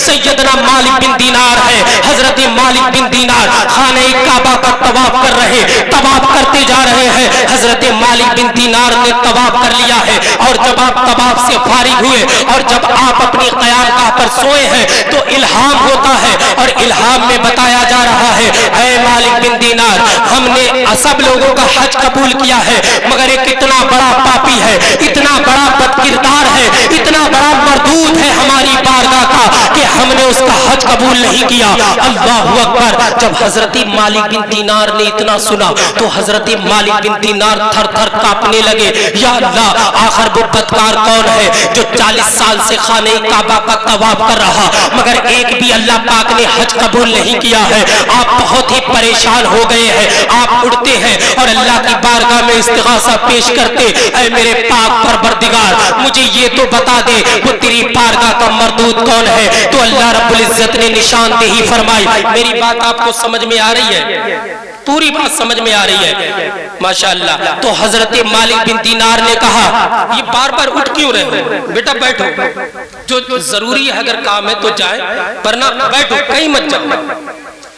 سیدنا مالک بن دینار ہے. حضرت مالک بن دینار خانہ کعبہ کا طواف کر رہے, طواف کرتے جا رہے ہیں. حضرت مالک بن دینار نے طواف کر لیا ہے, اور جب آپ طواف سے فارغ ہوئے اور جب آپ اپنی قیام گاہ پر سوئے ہیں تو الہام ہوتا ہے, اور الہام میں بتایا جا رہا ہے اے مالک بن دینار, ہم نے سب لوگوں کا حج قبول کیا ہے, مگر ایک اتنا بڑا پاپی ہے, اتنا بڑا بدکردار ہے, اتنا بڑا مردود ہے ہماری بارگاہ کا کہ ہم نے اس کا حج قبول نہیں کیا. اللہ اکبر. جب حضرت مالک بن دینار نے اتنا سنا تو حضرت مالک بن دینار تھر تھر کانپنے لگے. یا اللہ, آخر وہ بدکار کون ہے جو 40 سال سے خانہ کعبہ کا طواف کر رہا مگر ایک بھی اللہ پاک نے حج قبول نہیں کیا ہے. آپ بہت ہی پریشان ہو گئے ہیں, آپ اٹھتے ہیں اور اللہ کی بارگاہ میں استغاثہ پیش کرتے, اے میرے پاک پروردگار مجھے یہ تو بتا دے وہ تیری بارگاہ کا مردود کون ہے. تو اللہ رب العزت نے نشاندہی فرمائی. میری بات آپ کو سمجھ میں آ رہی ہے؟ پوری بات سمجھ میں آ رہی ہے ماشاءاللہ. تو حضرت مالک بن دینار نے کہا یہ بار بار اٹھ کیوں رہے ہو, بیٹا بیٹھو, جو ضروری ہے اگر کام ہے تو جائیں, ورنہ بیٹھو, کہیں مت جاؤ,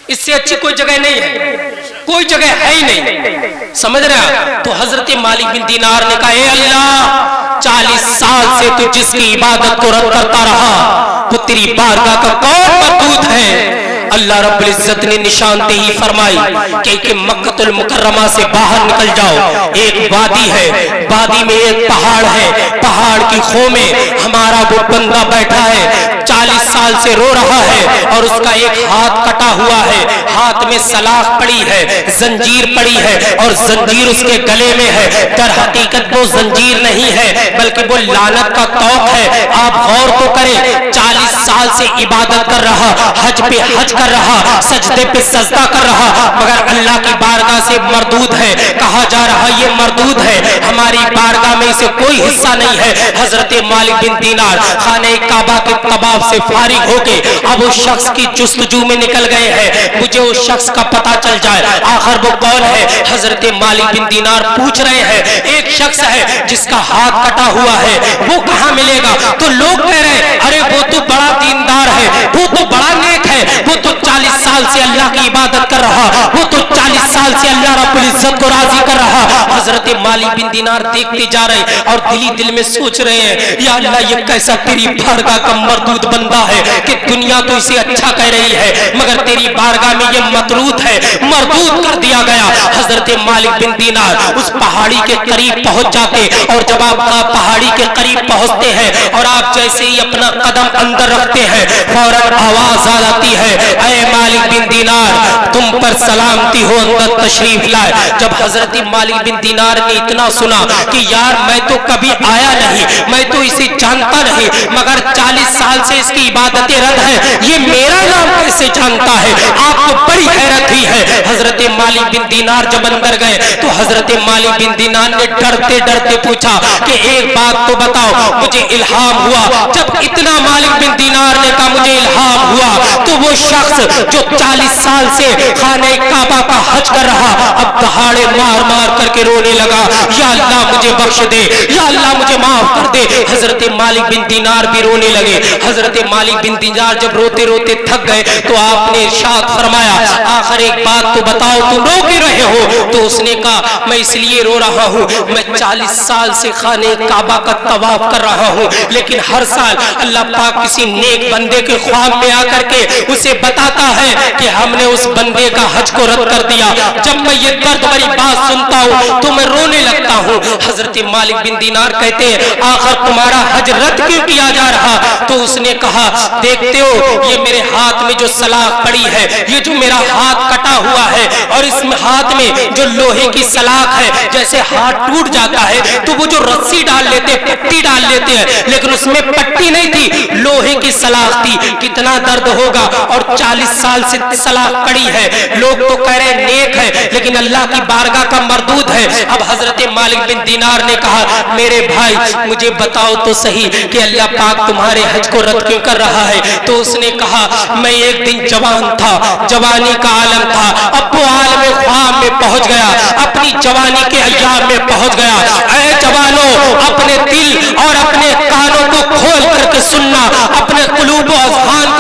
اس سے اچھی کوئی جگہ نہیں ہے, کوئی جگہ ہے ہی نہیں, سمجھ رہے ہیں. تو حضرت مالک بن دینار نے کہا اے اللہ 40 سال سے تو جس کی عبادت کو رد کرتا رہا وہ تیری بارگاہ کا کون مردود ہے. اللہ رب العزت نے نشاندہی فرمائی کہ مکہ المکرمہ سے باہر نکل جاؤ, ایک وادی ہے, وادی میں ایک پہاڑ ہے, پہاڑ کی خو میں ہمارا وہ بندہ بیٹھا ہے, 40 سال سے رو رہا ہے اور اس کا ایک ہاتھ کٹا ہوا ہے, ہاتھ میں سلاخ پڑی ہے, زنجیر پڑی ہے اور زنجیر اس کے گلے میں ہے. در حقیقت وہ زنجیر نہیں ہے بلکہ وہ لعنت کا طوق ہے. آپ غور تو کریں, 40 سال سے عبادت کر رہا, حج پہ حج کر رہا, سجدے پہ سجدہ کر رہا, مگر اللہ کی بارگاہ سے مردود ہے. کہا جا رہا یہ مردود ہے, ہماری بارگاہ میں اسے کوئی حصہ نہیں ہے. حضرت مالک بن دینار خانہ کعبہ کے طواف سے فارغ ہو کے اب اس شخص کی جستجو میں نکل گئے ہیں, مجھے اس شخص کا پتہ چل جائے آخر وہ کون ہے. حضرت مالک بن دینار پوچھ رہے ہیں ایک شخص ہے جس کا ہاتھ کٹا ہوا ہے, وہ کہاں ملے گا. تو لوگ کہہ رہے ہیں ارے وہ تو بڑا دیندار ہے, وہ تو بڑا نیک ہے, وہ تو 40 سال سے اللہ کی عبادت کر رہا, وہ تو 40 سال سے اللہ رب العزت کو راضی کر رہا. حضرت مالک بن دینار دیکھتے جا رہے اور دلی دل میں سوچ رہے ہیں یا اللہ یہ کیسا تیری بارگاہ کا مردود بندہ ہے کہ دنیا تو اسے اچھا کہہ رہی ہے مگر تیری بارگاہ میں یہ مطرود ہے, مردود کر دیا گیا. حضرت مالک بن دینار اس پہاڑی کے قریب پہنچ جاتے, اور جب آپ پہاڑی کے قریب پہنچتے ہیں اور آپ جیسے ہی اپنا قدم اندر رکھتے ہیں فوراً آواز آ جاتی ہے اے مالک بن دینار تم پر سلامتی ہو, اندر تشریف لائے. جب حضرت مالک بن دینار نے اتنا سنا کہ یار میں تو کبھی آیا نہیں, میں تو اسے جانتا نہیں, مگر 40 سال سے اس کی عبادتیں رد ہیں, یہ میرا نام کیسے جانتا ہے. آپ کو بڑی حیرت ہوئی ہے. حضرت مالک بن دینار جب اندر گئے تو حضرت مالک بن دینار نے ڈرتے ڈرتے پوچھا کہ ایک بات تو بتاؤ, مجھے الہام ہوا. جب اتنا مالک بن دینار نے کہا مجھے الہام ہوا تو وہ شخص جو 40 سال سے خانہ کعبہ کا حج کر رہا اب دہاڑے مار مار کر کے رونے لگا, یا اللہ مجھے بخش دے, یا اللہ مجھے معاف کر دے. حضرت مالک بن دینار بھی رونے لگے. حضرت مالک بن دینار جب روتے روتے تھک گئے تو آپ نے ارشاد فرمایا آخر ایک بات تو بتاؤ تم رو کیوں رہے ہو. تو اس نے کہا میں اس لیے رو رہا ہوں, میں 40 سال سے خانہ کعبہ کا طواف کر رہا ہوں, لیکن ہر سال اللہ پاک کسی نیک بندے کے خواب میں آ کر کے اسے بتاتا ہے کہ ہم نے اس بندے کا حج کو رد کر دیا. جب میں یہ درد بھری بات سنتا ہوں تو میں رونے لگتا ہوں. حضرت مالک بن دینار کہتے ہیں آخر تمہارا حج رد کیوں کیا جا رہا. تو اس نے کہا دیکھتے ہو یہ میرے ہاتھ میں جو سلاخ پڑی ہے, یہ جو میرا ہاتھ کٹا ہوا ہے اور اس ہاتھ میں جو لوہے کی سلاخ ہے, جیسے ہاتھ ٹوٹ جاتا ہے تو وہ جو رسی ڈال لیتے پٹی ڈال لیتے ہیں, لیکن اس میں پٹی نہیں تھی, لوہے کی سلاخ تھی. کتنا درد ہوگا, اور 40 سال سے سلاخ پڑی ہے. لوگ تو کہہ رہے نیک ہے لیکن اللہ کی بارگاہ کا مردود ہے. اب حضرت مالک بن دینار نے کہا میرے بھائی مجھے بتاؤ تو صحیح کہ اللہ پاک تمہارے حج کو رد کیوں کر رہا ہے. تو اس نے کہا میں ایک دن جوان تھا, جوانی کا عالم تھا, اب وہ عالم خواب میں پہنچ گیا, اپنی جوانی کے ایام میں پہنچ گیا. اے جوانوں اپنے دل اور اپنے کانوں کو کھول کر کے سننا, اپنے قلوب و اذہان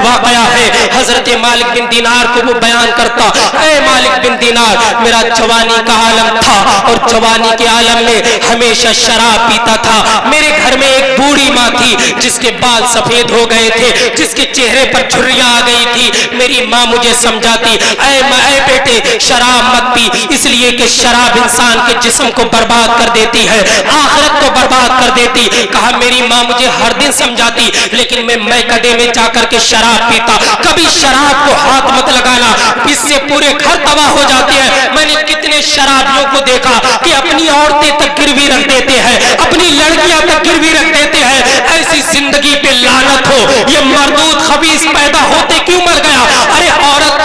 वाकया है। हजरत मालिक बिन दीनार को वो बयान करता, ऐ मालिक बिन दीनार, मेरा जवानी का आलम था और जवानी के आलम में हमेशा शराब पीता था। मेरे घर में एक बूढ़ी माँ थी जिसके बाल सफेद हो गए थे, जिसके चेहरे पर झुर्रियां आ गई थी। मेरी माँ मुझे समझाती, ऐ बेटे शराब मत पी, इसलिए कि शराब इंसान के जिस्म को बर्बाद कर देती है, आखिरत को बर्बाद कर देती। कहा मेरी माँ मुझे हर दिन समझाती, लेकिन मैं कदे में जाकर के शराब पीता। कभी शराब को हाथ मत लगाना, इससे पूरे घर तबाह हो जाते हैं। मैंने कितने शराबियों को देखा कि अपनी औरतें तक गिरवी रख देते हैं, अपनी लड़कियां तक गिरवी रख देते हैं। ऐसी जिंदगी पे लानत हो, ये मरदूद खबीस पैदा होते क्यों मर गया? अरे औरत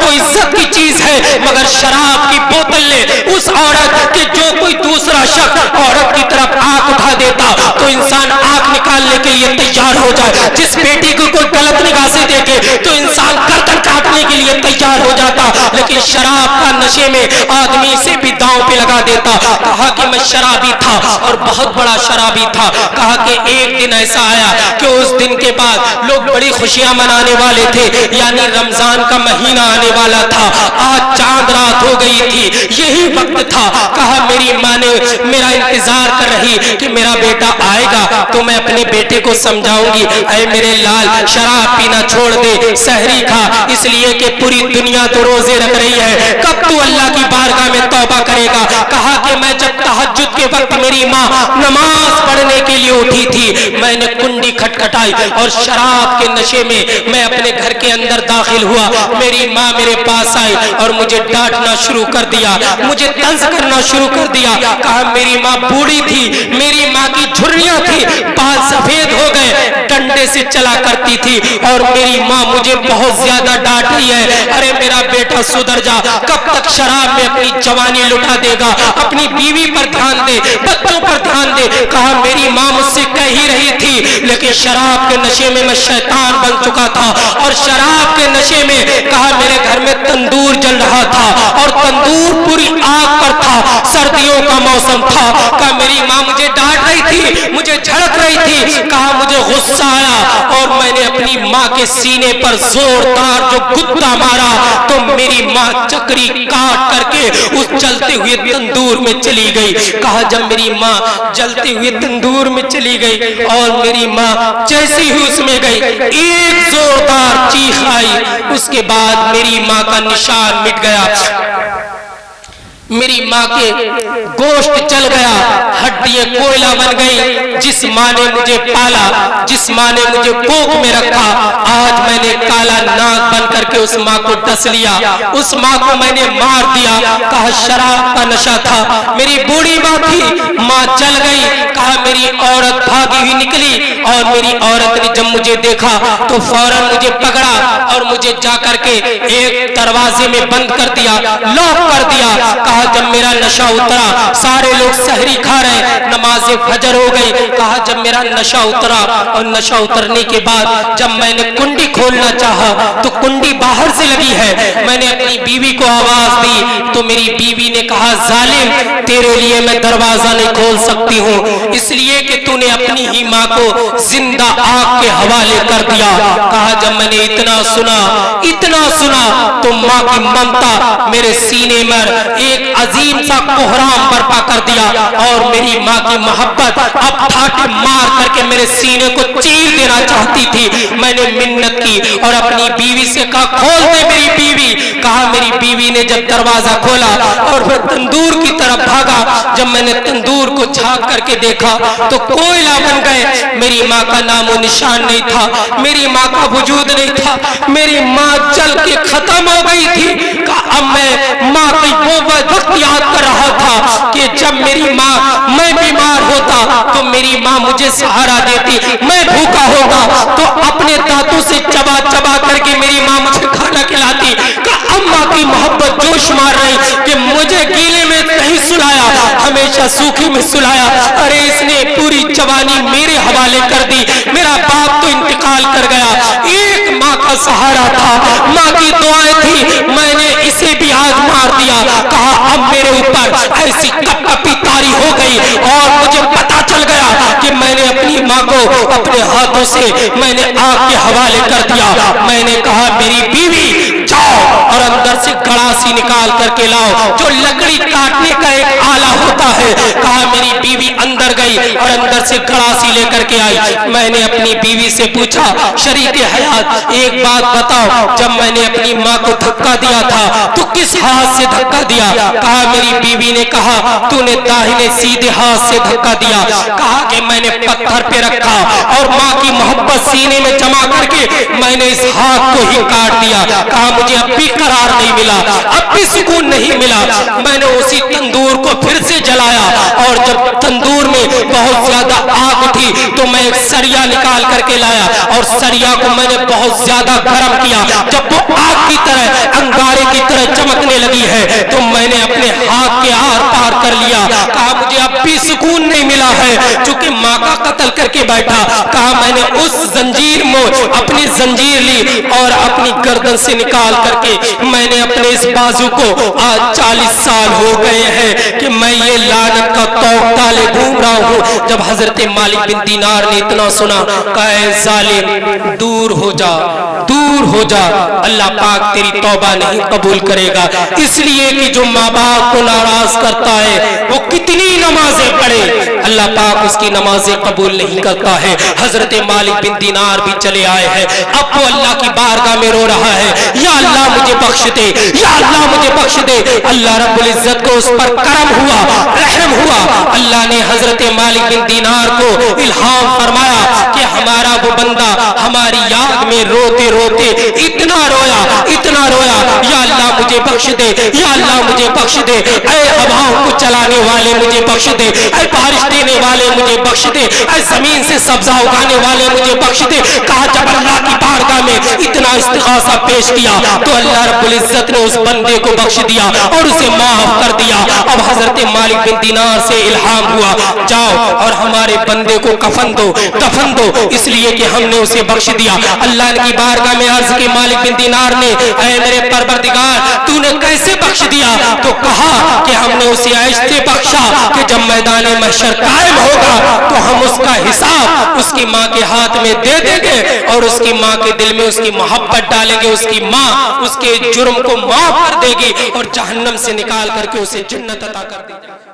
तो इज्जत की चीज है, मगर शराब की बोतल ने उस औरत के, जो कोई दूसरा शख्स औरत की तरफ आंख उठा देता तो इंसान आंख निकालने के लिए तैयार हो जाए। जिस बेटी को कोई गलत निगाह से देखे तो इंसान गर्दन काटने के लिए तैयार हो जाता, लेकिन शराब का नशे में आदमी से भी दांव पे लगा देता। कहा कि मैं शराबी था और बहुत बड़ा शराबी था। कहा कि एक दिन ऐसा आया कि उस दिन के बाद लोग बड़ी खुशियां मनाने वाले थे, यानी रमजान का महीना आने वाला था। आज चांद रात हो गई थी, यही वक्त था। कहा मेरी माँ ने मेरा इंतजार कर रही कि मेरा बेटा आएगा तो मैं अपने बेटे को समझाऊंगी, ऐ मेरे लाल शराब पीना छोड़ दे, सहरी खा, इसलिए कि पूरी दुनिया तो रोजे रख रही है, कब तू अल्लाह की बारगाह में तौबा करेगा। कहा कि मैं जब तहज्जुद के वक्त मेरी माँ नमाज पढ़ने के लिए उठी थी, मैंने कुंडी खटखटाई और शराब के नशे में मैं अपने घर के अंदर दाखिल हुआ। मेरी माँ मेरे पास आई और मुझे डांटना शुरू कर दिया, मुझे तंज करना शुरू कर दिया। कहा मेरी माँ बूढ़ी थी, मेरी माँ की झुर्रियां थी, बाल सफेद हो गए, डंडे से चला करती थी और मेरी माँ मुझे बहुत ज्यादा डांट रही है। अरे मेरा बेटा सुधर जा, कब तक शराब में अपनी जवानी लुटा देगा? अपनी बीवी पर ध्यान दे, बच्चों पर ध्यान दे। कहा मेरी माँ मुझसे कह ही रही थी, लेकिन शराब के नशे में मैं शैतान बन चुका था और शराब के नशे में कहा मेरे घर में तंदूर जल रहा था और तंदूर पूरी आग पर था, सर्दियों का मौसम था। कहा मेरी माँ मुझे डांट रही थी, मुझे झड़क रही थी। कहा मुझे गुस्सा आया और मैंने अपनी माँ के सीने पर जोरदार जो गुद्दा मारा तो मेरी माँ चक्री काट करके उस जलते हुए तंदूर में चली गई। कहा जब मेरी माँ जलते हुए तंदूर में चली गई और मेरी माँ जैसी ही उसमें गई, एक जोरदार चीख आई, उसके बाद मेरी माँ का निशान मिट गया। मेरी माँ के गोश्त जल गया, हड्डियां कोयला बन गई। जिस माँ ने मुझे पाला, जिस माँ ने मुझे कोख में रखा, आज मैंने काला नाग बन करके उस माँ को डस लिया, उस माँ को मैंने मार दिया। कहा शराब का नशा था, मेरी बूढ़ी माँ थी, माँ जल गई। कहा मेरी औरत भागी हुई निकली और मेरी औरत ने जब मुझे देखा तो फौरन मुझे पकड़ा और मुझे जाकर के एक दरवाजे में बंद कर दिया, लॉक कर दिया। कहा जब मेरा नशा उतरा, सारे लोग सहरी खा रहे, नमाज फजर हो गई। कहा जब मेरा नशा उतरा और नशा उतरने के बाद जब मैंने कुंडी खोलना चाहा तो कुंडी बाहर से लगी है। मैंने अपनी बीवी को आवाज दी तो मेरी बीवी ने कहा जालिम, तेरे लिए मैं दरवाजा नहीं खोल सकती हूँ, इसलिए कि तूने अपनी ही माँ को जिंदा आग के हवाले कर दिया। कहा जब मैंने इतना सुना तो माँ की ममता मेरे सीने में एक अजीम सा कोहराम बर्पा कर दिया और मेरी माँ की मोहब्बत अब ठाटे मार करके मेरे सीने को चीर देना चाहती थी। मैंने मिन्नत की और अपनी बीवी से कहा खोल दे मेरी बीवी। कहा मेरी बीवी ने जब दरवाजा खोला और फिर तंदूर की तरफ भागा, जब मैंने तंदूर को झांक करके देखा तो कोयला बन गए, मेरी माँ का नामो निशान नहीं था, मेरी माँ का वजूद नहीं था, मेरी माँ जल के खत्म हो गई थी। अब मैं माँ की वो वक्त याद कर रहा था कि जब मेरी माँ, मैं बीमार होता तो मेरी माँ मुझे सहारा देती, मैं भूखा होता तो अपने दांतों से चबा चबा करके मेरी माँ मुझे खाना खिलाती। अम्मा की मोहब्बत जोश मार रही कि मुझे गीले में नहीं सुलाया, हमेशा सूखे में सुलाया। अरे इसने पूरी जवानी मेरे हवाले कर दी, मेरा बाप तो इंतकाल कर गया, एक माँ का सहारा था, माँ की दुआएं थी, मैंने इसे भी आज मार दिया। कहा अब मेरे ऊपर ऐसी कपकपी तारी हो गई और मुझे पता चल गया कि मैंने अपनी माँ को अपने हाथों से मैंने आग के हवाले कर दिया। मैंने कहा मेरी बीवी जाओ और अंदर से गड़ासी निकाल करके लाओ, जो लकड़ी काटने का एक आला होता है। कहा मेरी बीवी अंदर गई और अंदर से गड़ासी लेकर के आई। मैंने अपनी बीवी से पूछा शरीक हयात एक बात बताओ, जब मैंने अपनी माँ को धक्का दिया था तो किस हाथ से धक्का दिया? कहा मेरी बीवी ने कहा तूने दाहिने सीधे हाथ से धक्का दिया। कहा कि मैंने पत्थर पे रखा और माँ की मोहब्बत सीने में जमा करके मैंने इस हाथ को ही काट दिया। कहा मुझे अब भी करार नहीं मिला, अब भी सुकून नहीं मिला। मैंने उसी तंदूर को फिर से जलाया और जब तंदूर में बहुत ज्यादा आग उठी तो मैं एक सरिया निकाल करके लाया और सरिया को मैंने बहुत ज्यादा गर्म किया। जब वो आग की तरह अंगारे की तरह चमकने लगी है तो मैंने अपने हाथ के आर पार कर लिया। कहा मुझे अब भी सुकून नहीं मिला है, चूंकि माँ का कत्ल करके बैठा। कहा मैंने उस जंजीर में अपनी जंजीर ली और अपनी गर्दन से निकाल करके मैंने अपने इस बाजू को आज 40 साल हो गए हैं कि मैं ये लानत का तौक ताले घूम रहा हूँ। जब हजरत मालिक बिन दीनार ने इतना सुना, कहा जालिम दूर हो जा, दूर हो जा, अल्लाह पाक तेरी तौबा नहीं कबूल करेगा। इसलिए कि जो माँ बाप को नाराज करता है वो कितनी नमाजें पढ़े, अल्लाह पाक उसकी नमाजें कबूल नहीं करता है। हजरत मालिक बिन दीनार भी चले आए हैं, अब वो अल्लाह की बारगाह में रो रहा है, या अल्लाह मुझे बख्श दे, या अल्लाह मुझे बख्श दे। अल्लाह रब्बुल इज्जत को उस पर करम हुआ, रहम हुआ। अल्लाह ने हजरत मालिक बिन दीनार को इल्हाम फरमाया कि हमारा वो बंदा हमारी याद में रोते रोते इतना रोया, इतना रोया, या अल्लाह मुझे बख्श दे, या अल्लाह मुझे बख्श दे। ऐ हवाओं को चलाने वाले मुझे बख्श दे, ऐ बारिश देने वाले मुझे बख्श दे, ऐ जमीन से सब्जा उगाने वाले मुझे बख्श दे। कहा जब अल्लाह की बारगाह में इतना इस्तिग़ासा पेश किया तो अल्लाह रब्बुल इज्जत ने उस बंदे को बख्श दिया और उसे माफ कर दिया। अब हजरत मालिक बिन दीनार से इल्हाम हुआ, जाओ और हमारे बंदे को कफन दो, दफन दो, इसलिए कि हमने उसे बख्श दिया। अल्लाह की बारगाह में अर्ज की मालिक बिन दीनार ने, ऐ मेरे परवरदिगार तूने कैसे बख्श दिया? तो कहा कि हमने उसे ऐसे बख्शा कि जब मैदान महशर कायम होगा तो हम उसका हिसाब उसकी माँ के हाथ में दे देंगे और उसकी माँ के दिल में उसकी मोहब्बत डालेंगे। उसकी माँ उसके जुर्म को माफ कर देगी और जहन्नम से निकाल करके उसे जन्नत अता कर देगी।